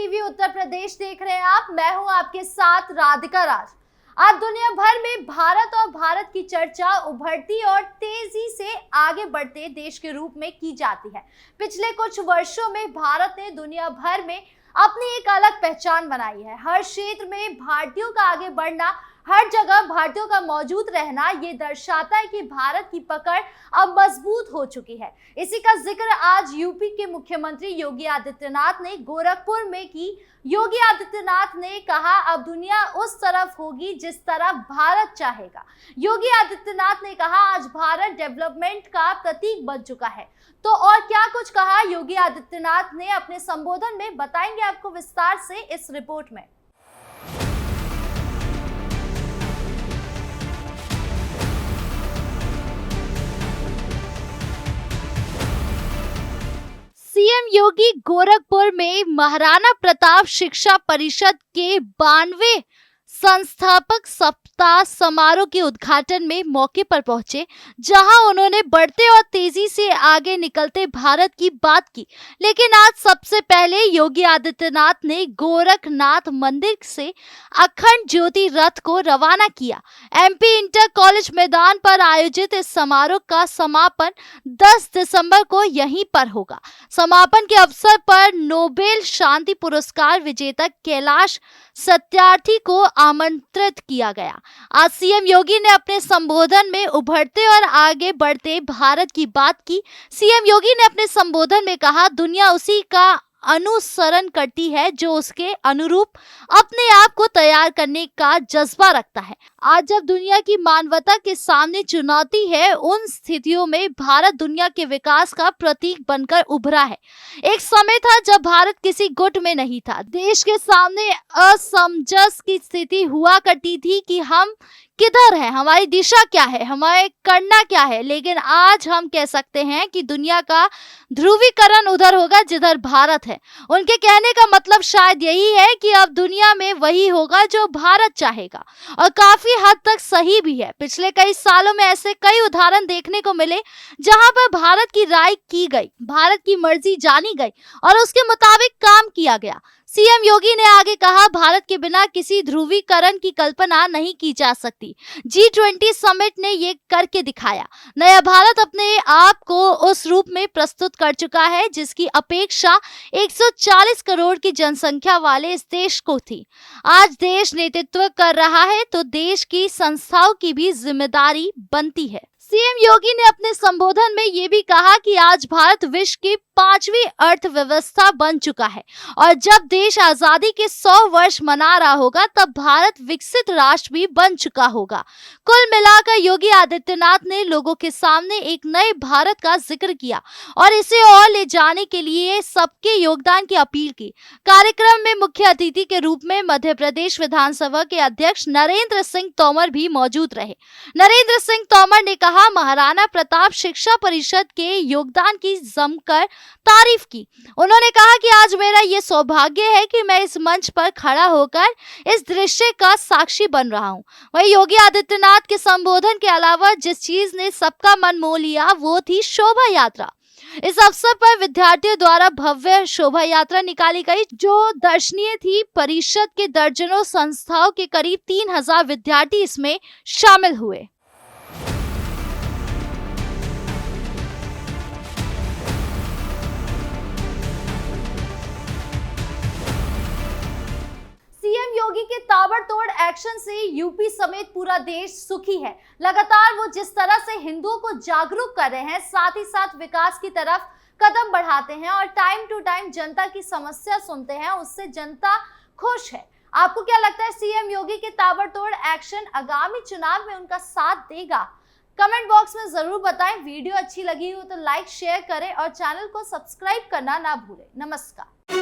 TV Uttar Pradesh देख रहे हैं आप। मैं हूं आपके साथ राधिका राज। आज दुनिया भर में भारत और भारत की चर्चा उभरती और तेजी से आगे बढ़ते देश के रूप में की जाती है। पिछले कुछ वर्षों में भारत ने दुनिया भर में अपनी एक अलग पहचान बनाई है। हर क्षेत्र में भारतीयों का आगे बढ़ना, हर जगह भारतीयों का मौजूद रहना, ये दर्शाता है कि भारत की पकड़ अब मजबूत हो चुकी है। इसी का जिक्र आज यूपी के मुख्यमंत्री योगी आदित्यनाथ ने गोरखपुर में की। योगी आदित्यनाथ ने कहा, अब दुनिया उस तरफ होगी जिस तरफ भारत चाहेगा। योगी आदित्यनाथ ने कहा, आज भारत डेवलपमेंट का प्रतीक बन चुका है। तो और क्या कुछ कहा योगी आदित्यनाथ ने अपने संबोधन में, बताएंगे आपको विस्तार से इस रिपोर्ट में। सीएम योगी गोरखपुर में महाराणा प्रताप शिक्षा परिषद के 92वें संस्थापक सप्ताह समारोह के उद्घाटन में मौके पर पहुंचे, जहां उन्होंने बढ़ते और तेजी से आगे निकलते भारत की बात की। लेकिन आज सबसे पहले योगी आदित्यनाथ ने गोरखनाथ मंदिर से अखंड ज्योति रथ को रवाना किया। एमपी इंटर कॉलेज मैदान पर आयोजित इस समारोह का समापन 10 दिसंबर को यहीं पर होगा। समापन के अवसर पर नोबेल शांति पुरस्कार विजेता कैलाश सत्यार्थी को आमंत्रित किया गया। आज सीएम योगी ने अपने संबोधन में उभरते और आगे बढ़ते भारत की बात की। सीएम योगी ने अपने संबोधन में कहा, दुनिया उसी का अनुसरण करती है जो उसके अनुरूप अपने आप को तैयार करने का जज्बा रखता है। आज जब दुनिया की मानवता के सामने चुनौती है, उन स्थितियों में भारत दुनिया के विकास का प्रतीक बनकर उभरा है। एक समय था जब भारत किसी गुट में नहीं था। देश के सामने असमंजस की स्थिति हुआ करती थी कि हम किधर है, हमारी दिशा क्या है, हमें करना क्या है। लेकिन आज हम कह सकते हैं कि दुनिया का ध्रुवीकरण उधर होगा जिधर भारत है। उनके कहने का मतलब शायद यही है कि अब दुनिया में वही होगा जो भारत चाहेगा, और काफी हद तक सही भी है। पिछले कई सालों में ऐसे कई उदाहरण देखने को मिले जहां पर भारत की राय की गई, भारत की मर्जी जानी गई और उसके मुताबिक काम किया गया। सीएम योगी ने आगे कहा, भारत के बिना किसी ध्रुवीकरण की कल्पना नहीं की जा सकती। G20 समिट ने ये करके दिखाया। नया भारत अपने आप को उस रूप में प्रस्तुत कर चुका है जिसकी अपेक्षा 140 करोड़ की जनसंख्या वाले इस देश को थी। आज देश नेतृत्व कर रहा है तो देश की संस्थाओं की भी जिम्मेदारी बनती है। सीएम योगी ने अपने संबोधन में ये भी कहा कि आज भारत विश्व की 5वीं अर्थव्यवस्था बन चुका है और जब देश आजादी के 100 वर्ष मना रहा होगा तब भारत विकसित राष्ट्र भी बन चुका होगा। कुल मिलाकर योगी आदित्यनाथ ने लोगों के सामने एक नए भारत का जिक्र किया और इसे और ले जाने के लिए सबके योगदान की अपील की। कार्यक्रम में मुख्य अतिथि के रूप में मध्य प्रदेश विधानसभा के अध्यक्ष नरेंद्र सिंह तोमर भी मौजूद रहे। नरेंद्र सिंह तोमर ने कहा, महाराणा प्रताप शिक्षा परिषद के योगदान की जमकर तारीफ की। उन्होंने कहा कि आज मेरा ये सौभाग्य है कि मैं इस मंच पर खड़ा होकर इस दृश्य का साक्षी बन रहा हूँ। वही योगी आदित्यनाथ के संबोधन के अलावा जिस चीज ने सबका मन मोह लिया वो थी शोभा यात्रा। इस अवसर पर विद्यार्थियों द्वारा भव्य शोभा यात्रा निकाली गई जो दर्शनीय थी। परिषद के दर्जनों संस्थाओं के करीब 3000 विद्यार्थी इसमें शामिल हुए। सीएम योगी के ताबड़तोड़ एक्शन से यूपी समेत पूरा देश सुखी है। लगातार वो जिस तरह से हिंदुओं को जागरूक कर रहे हैं, साथ ही साथ विकास की तरफ कदम बढ़ाते हैं और टाइम टू टाइम जनता की समस्या सुनते हैं, उससे जनता खुश है। आपको क्या लगता है, सीएम योगी के ताबड़तोड़ एक्शन आगामी चुनाव में उनका साथ देगा? कमेंट बॉक्स में जरूर बताएं। वीडियो अच्छी लगी हो तो लाइक शेयर करें और चैनल को सब्सक्राइब करना ना भूलें। नमस्कार।